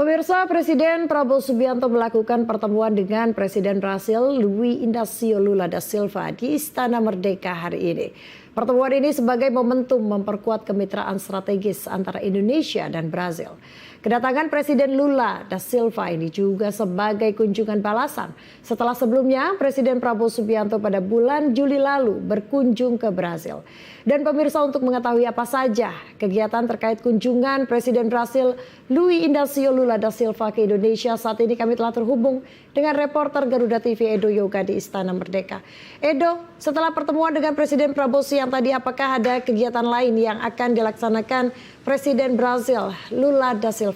Pemirsa, Presiden Prabowo Subianto melakukan pertemuan dengan Presiden Brasil Luiz Inácio Lula da Silva di Istana Merdeka hari ini. Pertemuan ini sebagai momentum memperkuat kemitraan strategis antara Indonesia dan Brasil. Kedatangan Presiden Lula da Silva ini juga sebagai kunjungan balasan setelah sebelumnya Presiden Prabowo Subianto pada bulan Juli lalu berkunjung ke Brasil. Dan pemirsa, untuk mengetahui apa saja kegiatan terkait kunjungan Presiden Brasil Luiz Inácio Lula da Silva ke Indonesia, saat ini kami telah terhubung dengan reporter Garuda TV Edo Yoga di Istana Merdeka. Edo, setelah pertemuan dengan Presiden Prabowo siang tadi, apakah ada kegiatan lain yang akan dilaksanakan Presiden Brasil Lula da Silva?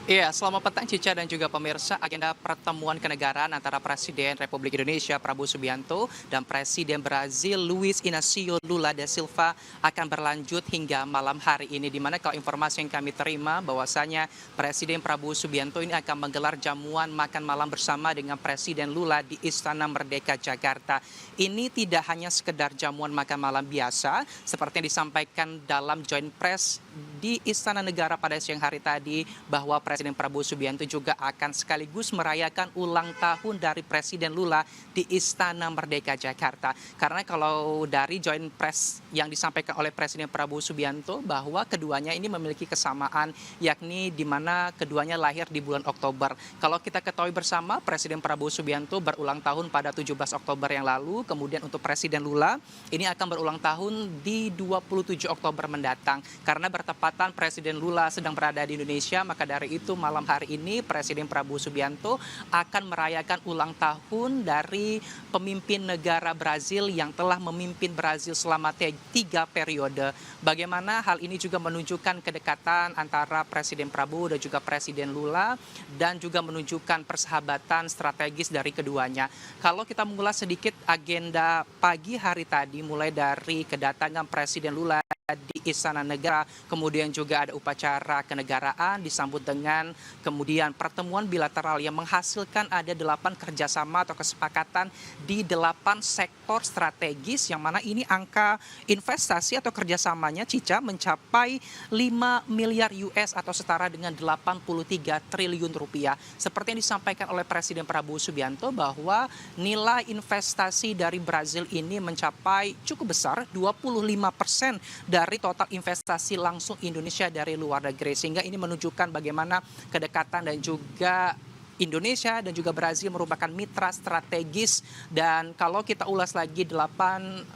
Iya, selamat petang Cica dan juga pemirsa. Agenda pertemuan kenegaraan antara Presiden Republik Indonesia Prabowo Subianto dan Presiden Brasil Luiz Inácio Lula da Silva akan berlanjut hingga malam hari ini. Di mana kalau informasi yang kami terima bahwasanya Presiden Prabowo Subianto ini akan menggelar jamuan makan malam bersama dengan Presiden Lula di Istana Merdeka Jakarta. Ini tidak hanya sekedar jamuan makan malam biasa seperti yang disampaikan dalam joint press di Istana Negara pada siang hari tadi, bahwa Presiden Prabowo Subianto juga akan sekaligus merayakan ulang tahun dari Presiden Lula di Istana Merdeka Jakarta. Karena kalau dari joint press yang disampaikan oleh Presiden Prabowo Subianto bahwa keduanya ini memiliki kesamaan, yakni di mana keduanya lahir di bulan Oktober. Kalau kita ketahui bersama, Presiden Prabowo Subianto berulang tahun pada 17 Oktober yang lalu, kemudian untuk Presiden Lula ini akan berulang tahun di 27 Oktober mendatang. Karena bertepatan Presiden Lula sedang berada di Indonesia, maka dari itu malam hari ini Presiden Prabowo Subianto akan merayakan ulang tahun dari pemimpin negara Brasil yang telah memimpin Brasil selama 3 periode. Bagaimana hal ini juga menunjukkan kedekatan antara Presiden Prabowo dan juga Presiden Lula, dan juga menunjukkan persahabatan strategis dari keduanya. Kalau kita mengulas sedikit agenda pagi hari tadi, mulai dari kedatangan Presiden Lula di Istana Negara, kemudian juga ada upacara kenegaraan disambut dengan kemudian pertemuan bilateral yang menghasilkan ada 8 kerjasama atau kesepakatan di 8 sektor strategis, yang mana ini angka investasi atau kerjasamanya Cica mencapai 5 miliar US atau setara dengan 83 triliun rupiah. Seperti yang disampaikan oleh Presiden Prabowo Subianto bahwa nilai investasi dari Brasil ini mencapai cukup besar, 25% dari total investasi langsung Indonesia dari luar negeri, sehingga ini menunjukkan bagaimana kedekatan dan juga Indonesia dan juga Brasil merupakan mitra strategis. Dan kalau kita ulas lagi 8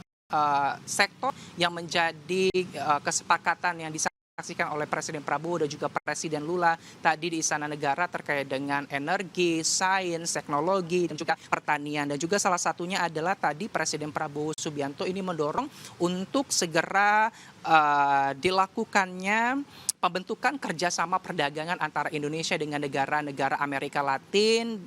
sektor yang menjadi kesepakatan yang disaksikan oleh Presiden Prabowo dan juga Presiden Lula tadi di Istana Negara terkait dengan energi, sains, teknologi, dan juga pertanian. Dan juga salah satunya adalah tadi Presiden Prabowo Subianto ini mendorong untuk segera dilakukannya pembentukan kerjasama perdagangan antara Indonesia dengan negara-negara Amerika Latin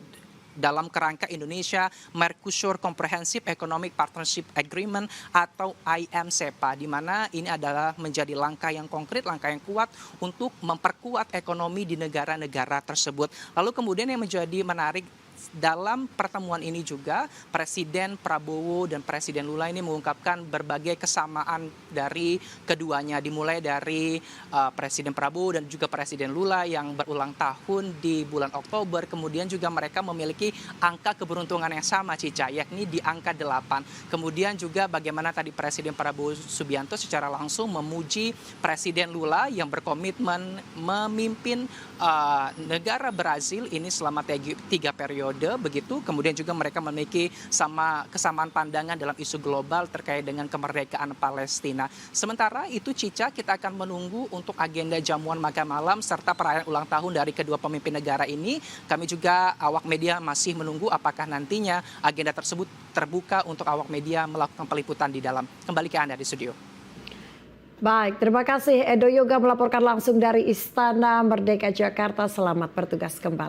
dalam kerangka Indonesia Mercosur Comprehensive Economic Partnership Agreement atau IMCEPA, di mana ini adalah menjadi langkah yang konkret, langkah yang kuat untuk memperkuat ekonomi di negara-negara tersebut. Lalu kemudian yang menjadi menarik dalam pertemuan ini juga Presiden Prabowo dan Presiden Lula ini mengungkapkan berbagai kesamaan dari keduanya, dimulai dari Presiden Prabowo dan juga Presiden Lula yang berulang tahun di bulan Oktober. Kemudian juga mereka memiliki angka keberuntungan yang sama Cica, yakni di angka 8. Kemudian juga bagaimana tadi Presiden Prabowo Subianto secara langsung memuji Presiden Lula yang berkomitmen memimpin negara Brasil ini selama 3 periode begitu. Kemudian juga mereka memiliki kesamaan pandangan dalam isu global terkait dengan kemerdekaan Palestina. Sementara itu Cica, kita akan menunggu untuk agenda jamuan makan malam serta perayaan ulang tahun dari kedua pemimpin negara ini. Kami juga awak media masih menunggu apakah nantinya agenda tersebut terbuka untuk awak media melakukan peliputan di dalam. Kembali ke Anda di studio. Baik, terima kasih Edo Yoga melaporkan langsung dari Istana Merdeka Jakarta. Selamat bertugas kembali.